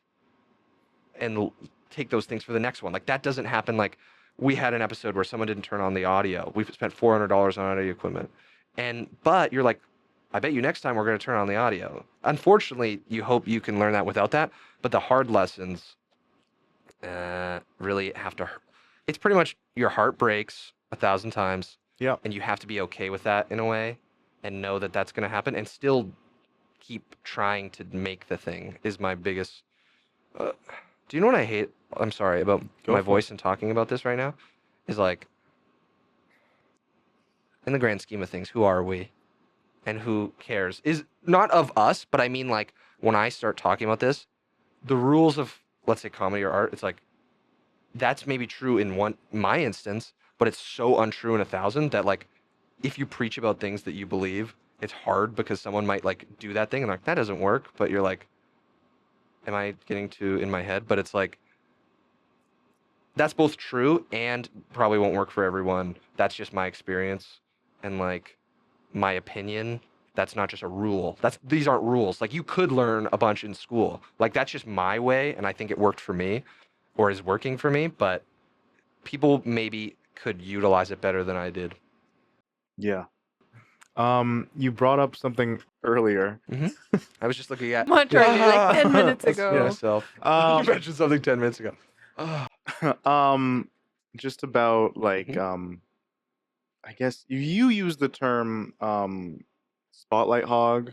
and take those things for the next one. Like that doesn't happen. Like we had an episode where someone didn't turn on the audio. We've spent $400 on audio equipment, but you're like, I bet you next time we're going to turn on the audio. Unfortunately, you hope you can learn that without that. But the hard lessons really have to. It's pretty much your heart breaks 1,000 times. Yeah. And you have to be okay with that in a way, and know that that's going to happen, and still keep trying to make the thing. Is my biggest. Do you know what I hate? I'm sorry about my voice and talking about this right now. Is like, in the grand scheme of things, who are we? And who cares? Is not of us, but I mean like when I start talking about this, the rules of let's say comedy or art, it's like that's maybe true in my instance, but it's so untrue in 1,000 that like if you preach about things that you believe, it's hard because someone might like do that thing and like that doesn't work, but you're like, am I getting too in my head? But it's like that's both true and probably won't work for everyone. That's just my experience and like my opinion. That's not just a rule. These aren't rules. Like you could learn a bunch in school. Like that's just my way, and I think it worked for me, or is working for me. But people maybe could utilize it better than I did. Yeah. You brought up something earlier. I was just looking at Much earlier, like 10 minutes Let's see ago. myself. You mentioned something 10 minutes ago. Just about like I guess you use the term spotlight hog,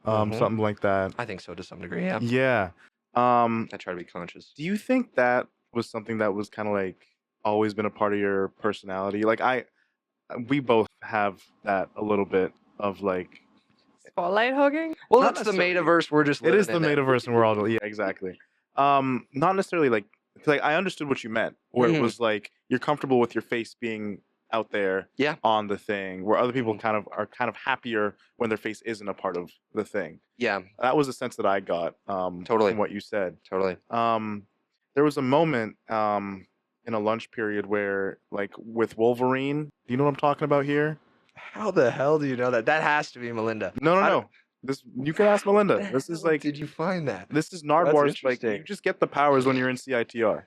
something like that. I think so to some degree. Yeah. Yeah. I try to be conscious. Do you think that was something that was kind of like always been a part of your personality? Like we both have that a little bit of like Spotlight hogging? Well, Not it's the necessarily. metaverse. We're just it is the living in metaverse and we're all yeah, exactly. Not necessarily like I understood what you meant, where it was like you're comfortable with your face being out there on the thing, where other people are kind of happier when their face isn't a part of the thing. Yeah. That was the sense that I got Totally. from what you said. Totally. There was a moment in a lunch period where like with Wolverine, do you know what I'm talking about here? How the hell do you know that? That has to be Melinda. No. This you can ask Melinda. This is like Did you find that? this is Nardwar's like you just get the powers when you're in CITR.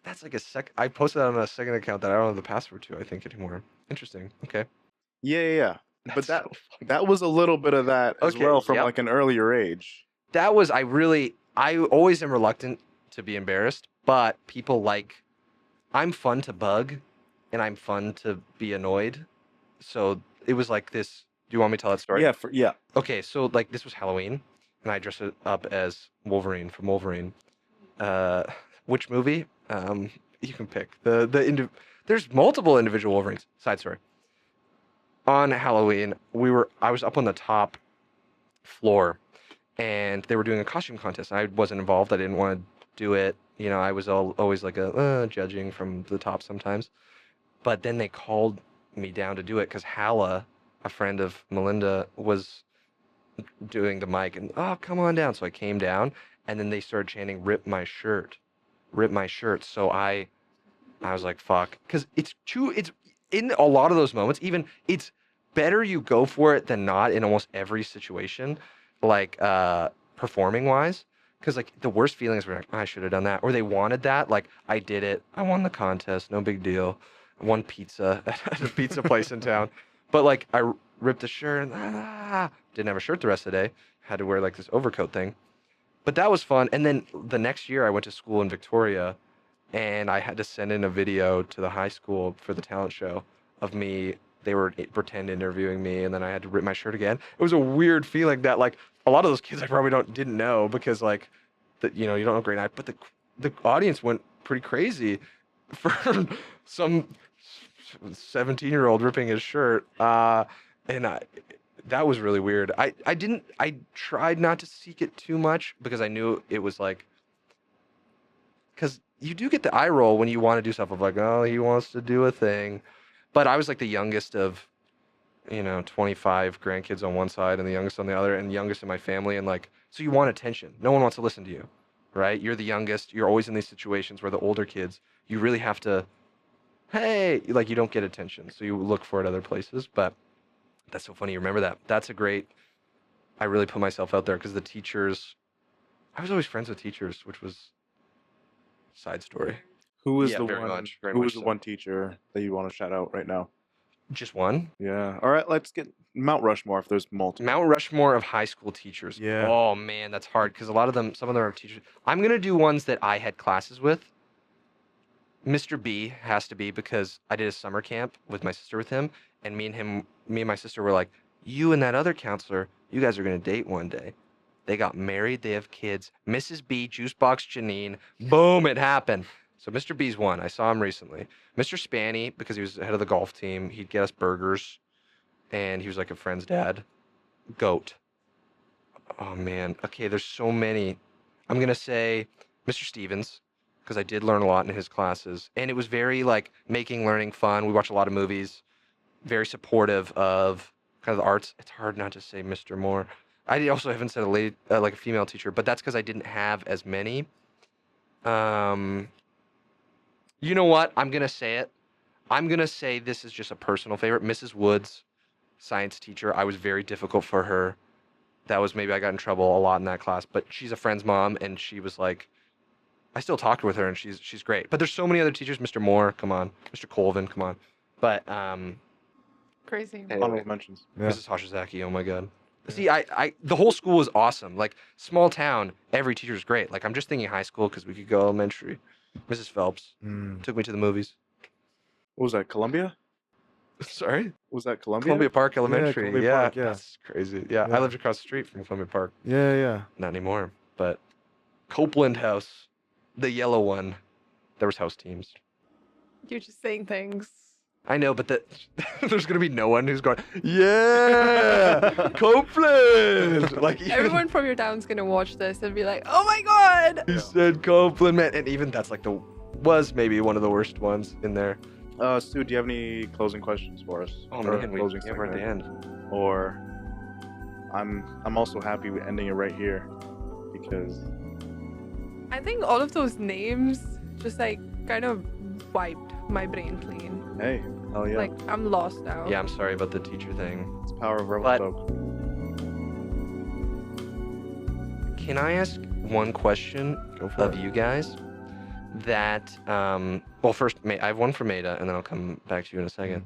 That's like I posted that on a second account that I don't have the password to, I think, anymore. Interesting. Okay. Yeah. But that was a little bit of that as well from like an earlier age. That was I always am reluctant to be embarrassed, but people like I'm fun to bug and I'm fun to be annoyed. So it was like this. Do you want me to tell that story? Yeah. Okay, so like this was Halloween and I dressed up as Wolverine from Wolverine. Which movie? You can pick there's multiple individual Wolverines. Side story. On Halloween, I was up on the top floor, and they were doing a costume contest. I wasn't involved. I didn't want to do it. You know, I was always like judging from the top sometimes. But then they called me down to do it because Hala, a friend of Melinda, was doing the mic, and come on down. So I came down, and then they started chanting, "Rip my shirt." Rip my shirt. So I I was like, fuck. Because it's in a lot of those moments, even it's better you go for it than not in almost every situation, like performing wise. Because like the worst feelings were like, I should have done that. Or they wanted that. Like, I did it. I won the contest. No big deal. I won pizza at a pizza place in town. But like, I ripped a shirt and didn't have a shirt the rest of the day. Had to wear like this overcoat thing. But that was fun. And then the next year I went to school in Victoria and I had to send in a video to the high school for the talent show of me. They were pretend interviewing me, and then I had to rip my shirt again. It was a weird feeling that like a lot of those kids I probably didn't know because like you don't know great night, but the audience went pretty crazy for some 17-year-old ripping his shirt, and that was really weird. I tried not to seek it too much because I knew it was like, because you do get the eye roll when you want to do stuff of like, oh, he wants to do a thing. But I was like the youngest of, 25 grandkids on one side and the youngest on the other, and the youngest in my family. And like, so you want attention. No one wants to listen to you, right? You're the youngest. You're always in these situations where the older kids, you really have to, hey, like you don't get attention. So you look for it other places. But that's so funny. You remember that. That's a great, I really put myself out there because the teachers, I was always friends with teachers, which was side story. Who was Yeah, the very one? much, very Who much was the so. one teacher that you want to shout out right now? Just one? Yeah. All right, let's get Mount Rushmore if there's multiple. Mount Rushmore of high school teachers. Yeah. Oh man, that's hard because some of them are teachers. I'm gonna do ones that I had classes with. Mr. B has to be because I did a summer camp with my sister with him, and me and my sister were like, you and that other counselor, you guys are gonna date one day. They got married, they have kids. Mrs. B, Juicebox Janine, boom, it happened. So Mr. B's one. I saw him recently. Mr. Spanny, because he was head of the golf team, he'd get us burgers, and he was like a friend's dad. Goat. Oh man. Okay, there's so many. I'm gonna say Mr. Stevens, because I did learn a lot in his classes, and it was very like making learning fun. We watched a lot of movies. Very supportive of kind of the arts. It's hard not to say Mr. Moore. I also haven't said a lady, like a female teacher, but that's because I didn't have as many. You know what? I'm gonna say it. I'm gonna say this is just a personal favorite. Mrs. Woods, science teacher. I was very difficult for her. That was maybe I got in trouble a lot in that class, but she's a friend's mom, and she was like, I still talked with her, and she's great. But there's so many other teachers. Mr. Moore, come on. Mr. Colvin, come on. But Crazy. anyway, Honorable mentions. Yeah. Mrs. Hashizaki, oh my god. See, I the whole school was awesome. Like small town, every teacher's great. Like I'm just thinking high school because we could go elementary. Mrs. Phelps took me to the movies. What was that? Columbia? Sorry, Was that Columbia? Columbia Park Elementary. Columbia Park, yeah. That's crazy. Yeah, Yeah. I lived across the street from Columbia Park. Yeah, yeah. Not anymore, but Copeland House, the yellow one. There was house teams. You're just saying things. I know, but there's gonna be no one who's going, yeah, Copeland. Like even, Everyone from your town's gonna watch this and be like, "Oh my god!" he said Copeland, man, and even that's like was maybe one of the worst ones in there. Stu, do you have any closing questions for us? Oh Or man, closing we're at the segment? end. Or I'm also happy with ending it right here because I think all of those names just like kind of wiped my brain clean. hey, hell yeah, Like I'm lost now. Yeah, I'm sorry about the teacher thing. it's the power of But- Revelstoke. Can I ask one question Go for of it. you guys? That well, first, I have one for Maydha, and then I'll come back to you in a second.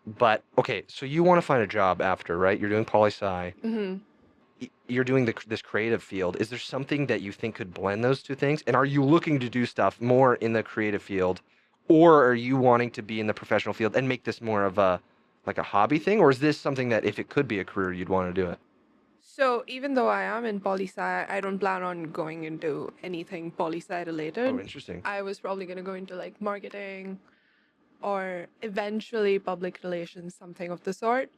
But okay, so you want to find a job after, right? You're doing poli-sci. Mm-hmm. You're doing this creative field. Is there something that you think could blend those two things? And are you looking to do stuff more in the creative field, or are you wanting to be in the professional field and make this more of a hobby thing, or is this something that if it could be a career, you'd want to do it? So even though I am in poli-sci, I don't plan on going into anything poli-sci related. Oh, interesting. I was probably gonna go into like marketing or eventually public relations, something of the sort.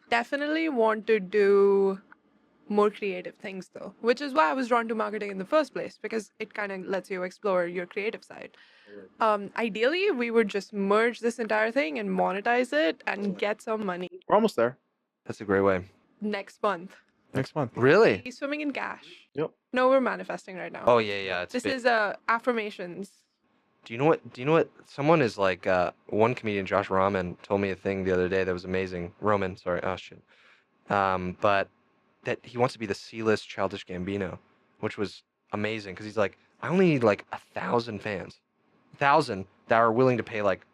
Definitely want to do more creative things though, which is why I was drawn to marketing in the first place, because it kind of lets you explore your creative side. Ideally, we would just merge this entire thing and monetize it and get some money We're almost there. That's a great way. next month. Next month. Really? Be swimming in cash. Yep. No, we're manifesting right now. Oh yeah, yeah. It's This big. is affirmations. Do you know what? Do you know what? Someone is like one comedian, Josh Rahman, told me a thing the other day that was amazing. Roman, sorry. Oh shit. But that he wants to be the C-list Childish Gambino, which was amazing because he's like, I only need like 1,000 fans, 1,000 that are willing to pay like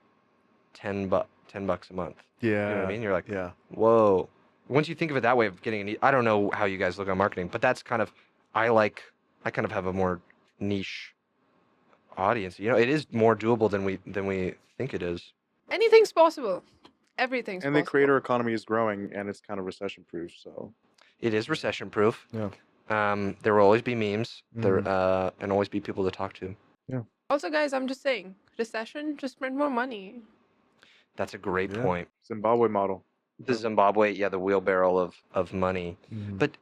$10 a month. Yeah. You know what I mean? You're like, yeah. whoa. Once you think of it that way of getting I don't know how you guys look on marketing, but that's kind of I kind of have a more niche audience. You know, it is more doable than we think it is. Anything's possible. Everything's And the possible. creator economy is growing, and it's kind of recession proof. So It is recession proof. yeah. There will always be memes. There Mhm. and always be people to talk to. Also, guys, I'm just saying, recession, just print more money. That's a great Yeah. point. Zimbabwe model. The Zimbabwe, yeah, the wheelbarrow of money. Mhm. But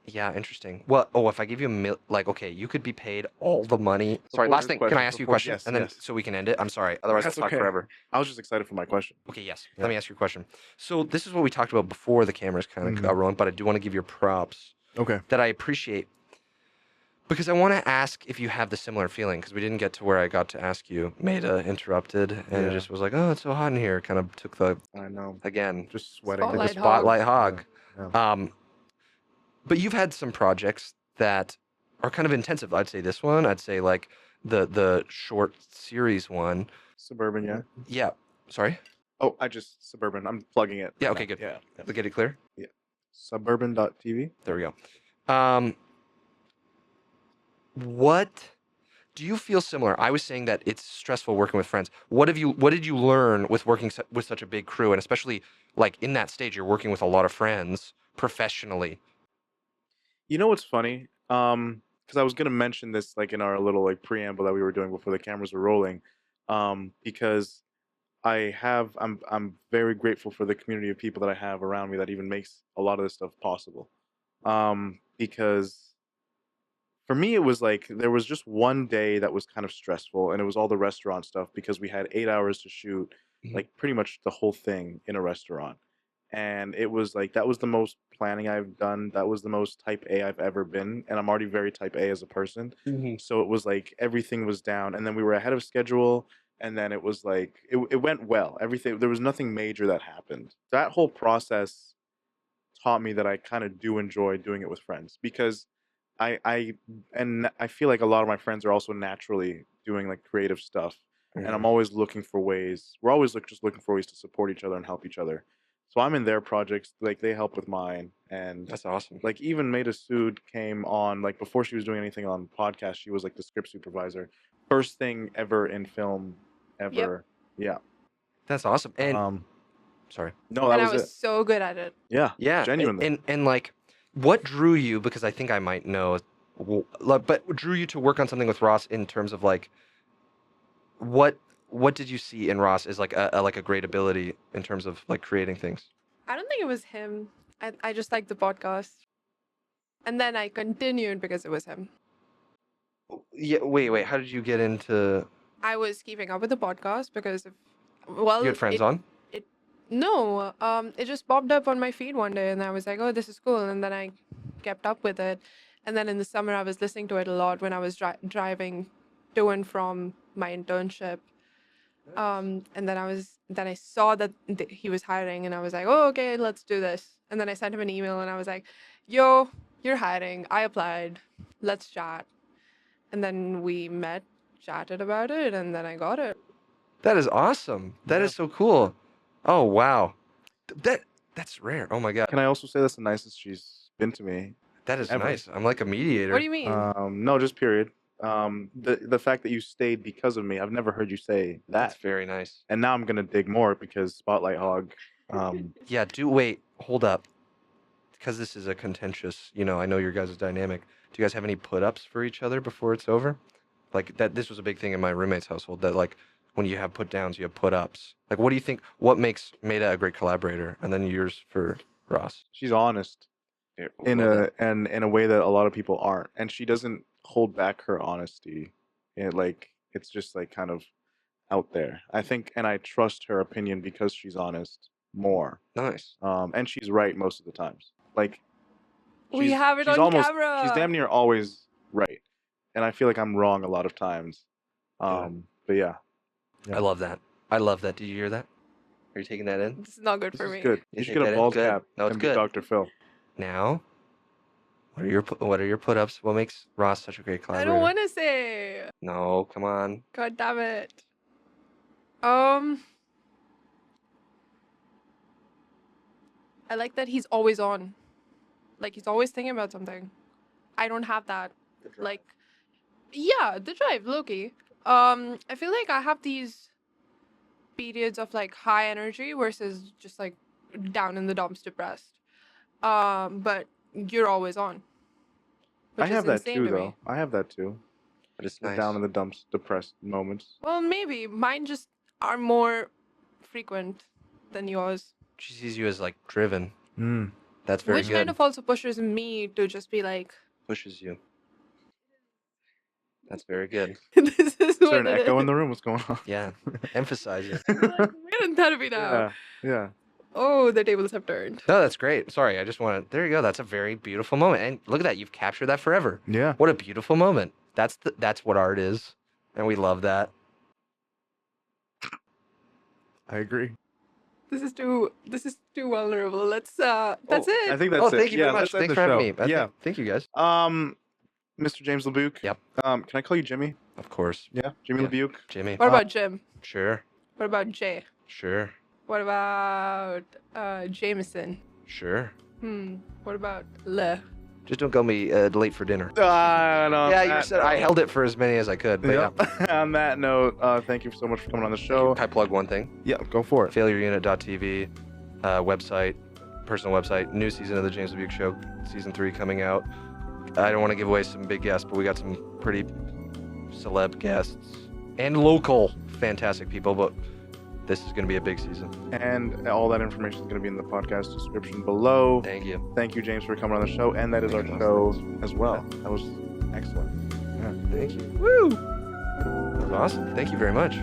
yeah, interesting. Well, if I give you okay, you could be paid all the money. Sorry, Before last his thing. Can I question, ask you a before- question? yes, And then yes. so we can end it. I'm sorry. Otherwise, That's I'll talk okay. forever. I was just excited for my question. Okay, yes. Yeah. Let me ask you a question. So this is what we talked about before the cameras kind of got Mhm. rolling, but I do want to give your props Okay. that I appreciate because I want to ask if you have the similar feeling because we didn't get to where I got to ask you. Maydha interrupted and it Yeah. just was like, oh, it's so hot in here. Kind of took the I know. again Just sweating. like a Spotlight hog. spotlight hog. Yeah. But you've had some projects that are kind of intensive. I'd say this one. I'd say like the short series one. Suburban, yeah. Yeah. Sorry. Oh, Suburban. I'm plugging it. Yeah. right Okay. now. Good. Yeah. To get it clear. Suburban.tv. There we go. What do you feel similar? I was saying that it's stressful working with friends. What did you learn with working with such a big crew, and especially like in that stage, you're working with a lot of friends professionally. You know what's funny? Because I was gonna mention this like in our little like preamble that we were doing before the cameras were rolling. Because I'm very grateful for the community of people that I have around me that even makes a lot of this stuff possible. Because for me it was like there was just one day that was kind of stressful, and it was all the restaurant stuff because we had 8 hours to shoot Mhm. like pretty much the whole thing in a restaurant. And it was like that was the most planning I've done. That was the most type A I've ever been, and I'm already very type A as a person. So it was like everything was down, and then we were ahead of schedule, and then it was like it went well. Everything, there was nothing major that happened. That whole process taught me that I kind of do enjoy doing it with friends because I feel like a lot of my friends are also naturally doing like creative stuff, and I'm always looking for ways. We're always just looking for ways to support each other and help each other. So I'm in their projects, like they help with mine, and That's awesome. like even Maydha Sood came on like before she was doing anything on podcast. She was like the script supervisor, first thing ever in film ever. Yeah. That's awesome. And sorry. No, that And I was was it. so good at it. Yeah. Yeah, Genuinely. and like, what drew you? Because I think I might know, but drew you to work on something with Ross in terms of like, what did you see in Ross as like a great ability in terms of like creating things? I don't think it was him. I just liked the podcast. And then I continued because it was him. Yeah. Wait. How did you get into? I was keeping up with the podcast because, well, You had friends on? no, it just popped up on my feed one day, and I was like, "Oh, this is cool," and then I kept up with it. And then in the summer, I was listening to it a lot when I was driving to and from my internship. And then I saw that he was hiring, and I was like, "Oh, okay, let's do this." And then I sent him an email, and I was like, "Yo, you're hiring. I applied. Let's chat." And then we met, chatted about it, and then I got it. That is awesome. That is so cool. Oh wow, that's rare. Oh my god, Can I also say that's the nicest she's been to me? that is ever. nice. I'm like a mediator. What do you mean? No, just period. The fact that you stayed because of me, I've never heard you say That's that. very nice. And now I'm gonna dig more because Spotlight Hog. Yeah. Hold up, because this is a contentious. I know your guys' dynamic. Do you guys have any put-ups for each other before it's over? Like that. This was a big thing in my roommate's household. That like when you have put-downs, you have put-ups. Like, what do you think? What makes Maydha a great collaborator? And then yours for Ross. She's honest in a way that a lot of people aren't, and she doesn't hold back her honesty. It's just like kind of out there. I think, and I trust her opinion because she's honest more. Nice. And she's right most of the times. Like We she's- have it she's on almost, camera. She's damn near always right, and I feel like I'm wrong a lot of times. Yeah. But yeah, I love that. I love that. Did you hear that? Are you taking that in? This is not good this for is me. good. You You should think get that a is balls good? cap No, it's and be good. Dr. Phil. Now, what are your put-ups? What makes Ross such a great I collaborator? don't want to say. No, come on. God damn it. I like that he's always on. Like he's always thinking about something. I don't have that. Like, yeah, the drive, Loki. I feel like I have these periods of like high energy versus just like down in the dumps, depressed. But you're always on, I which have is that insane too, to me. though. I have that too. But it's The nice. down in the dumps, depressed moments. Well, maybe mine just are more frequent than yours, She sees you as like driven. Mm. That's very which good. kind of also pushes me to just be like, Pushes you. That's very good. this is Is there what an it echo is. in the room? What's going on? Yeah. Emphasize it. We're in therapy now. Yeah, yeah. Oh, the tables have turned. No, that's great. Sorry, I just want to. There you go. That's a very beautiful moment. And look at that. You've captured that forever. Yeah. What a beautiful moment. That's what art is, and we love that. I agree. This is too vulnerable. That's it. I think that's Oh, it. thank you yeah, very much. let's end Thanks the for having show. me. Yeah. Thank you guys. Mr. James LeBuke. Yep. Can I call you Jimmy? Of course, Yeah, Jimmy Yeah. LeBuke. Jimmy. What about Jim? Sure. What about Jay? Sure. What about Jameson? Sure. What about Le? Just don't go me late for dinner. No, Yeah, you said I held it for as many as I could. But Yep. On that note, thank you so much for coming on the show. Can I plug one thing? Yeah, go for it. FailureUnit.tv, website, personal website, new season of the James LeBuke Show, season 3 coming out. I don't want to give away some big guests, but we got some pretty celeb guests and local fantastic people, but this is going to be a big season. And all that information is going to be in the podcast description below. Thank you. Thank you, James, for coming on the show. And that is our Thank you. show as well. That was excellent. Thank you. Woo! That was awesome. Thank you very much.